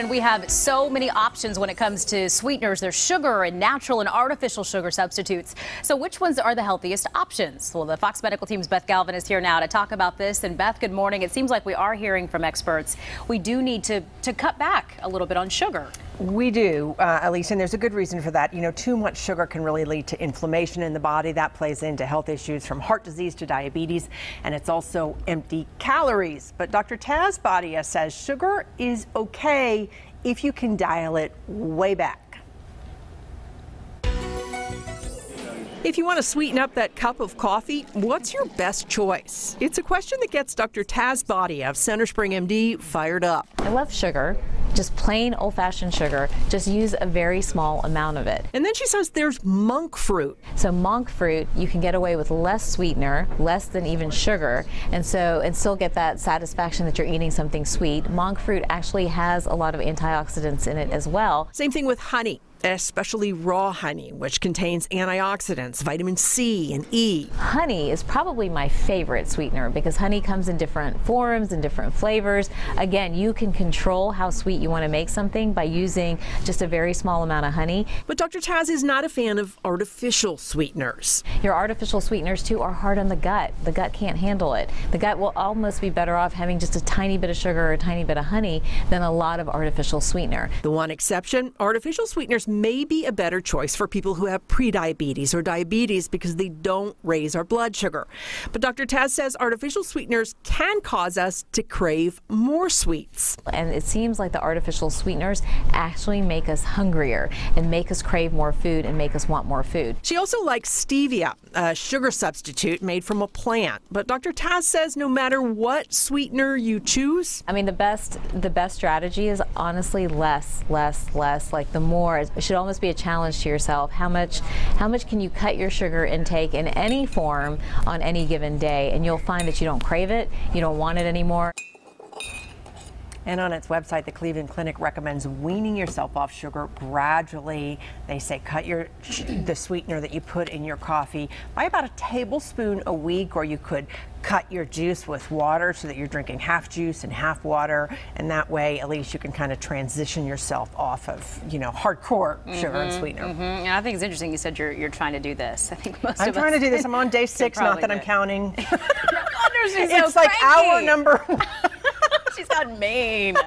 And we have so many options when it comes to sweeteners. There's sugar and natural and artificial sugar substitutes. So which ones are the healthiest options? Well, the Fox Medical team's Beth Galvin is here now to talk about this. And Beth, good morning. It seems like we are hearing from experts. We do need to cut back a little bit on sugar. We do, Elise, and there's a good reason for that. You know, too much sugar can really lead to inflammation in the body. That plays into health issues from heart disease to diabetes, and it's also empty calories. But Dr. Taz Badia says sugar is okay if you can dial it way back. If you want to sweeten up that cup of coffee, what's your best choice? It's a question that gets Dr. Taz Badia of Center Spring MD fired up. I love sugar, just plain old-fashioned sugar. Just use a very small amount of it. And then she says there's monk fruit. So monk fruit, you can get away with less sweetener, less than even sugar, and still get that satisfaction that you're eating something sweet. Monk fruit actually has a lot of antioxidants in it as well. Same thing with honey, especially raw honey, which contains antioxidants, vitamin C and E. Honey is probably my favorite sweetener because honey comes in different forms and different flavors. Again, you can control how sweet you want to make something by using just a very small amount of honey. But Dr. Taz is not a fan of artificial sweeteners. Your artificial sweeteners too are hard on the gut. The gut can't handle it. The gut will almost be better off having just a tiny bit of sugar or a tiny bit of honey than a lot of artificial sweetener. The one exception, artificial sweeteners may be a better choice for people who have prediabetes or diabetes because they don't raise our blood sugar. But Dr. Taz says artificial sweeteners can cause us to crave more sweets. And it seems like the artificial sweeteners actually make us hungrier and make us crave more food and make us want more food. She also likes stevia, a sugar substitute made from a plant. But Dr. Taz says no matter what sweetener you choose, I mean, the best strategy is honestly less. Like the more. It should almost be a challenge to yourself. How much can you cut your sugar intake in any form on any given day, and you'll find that you don't crave it, you don't want it anymore. And on its website, the Cleveland Clinic recommends weaning yourself off sugar gradually. They say cut the sweetener that you put in your coffee by about a tablespoon a week, or you could cut your juice with water so that you're drinking half juice and half water, and that way at least you can kind of transition yourself off of, you know, hardcore sugar and sweetener. And I think it's interesting you said you're trying to do this. I think most I'm of us trying to do this. I'm on day 6, not that I'm counting. It's so like hour number. She's not mean.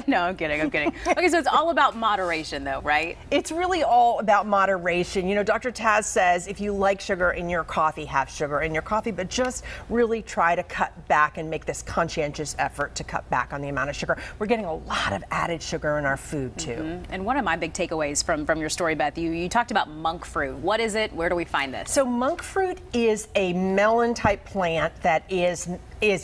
No, I'm kidding. Okay, so it's all about moderation though, right? It's really all about moderation. You know, Dr. Taz says if you like sugar in your coffee, have sugar in your coffee, but just really try to cut back and make this conscientious effort to cut back on the amount of sugar. We're getting a lot of added sugar in our food too. And one of my big takeaways from your story, Beth, you talked about monk fruit. What is it? Where do we find this? So monk fruit is a melon type plant that is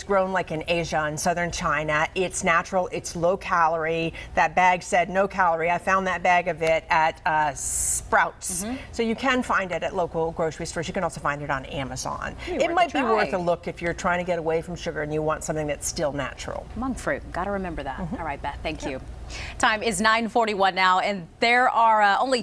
grown like in Asia and southern China. It's natural, it's low calorie. That bag said no calorie. I found that bag of it at Sprouts. So you can find it at local grocery stores. You can also find it on Amazon. It might be worth a look if you're trying to get away from sugar and you want something that's still natural. Monk fruit, gotta remember that. All right, Beth, thank you. Time is 9:41 now, and there are only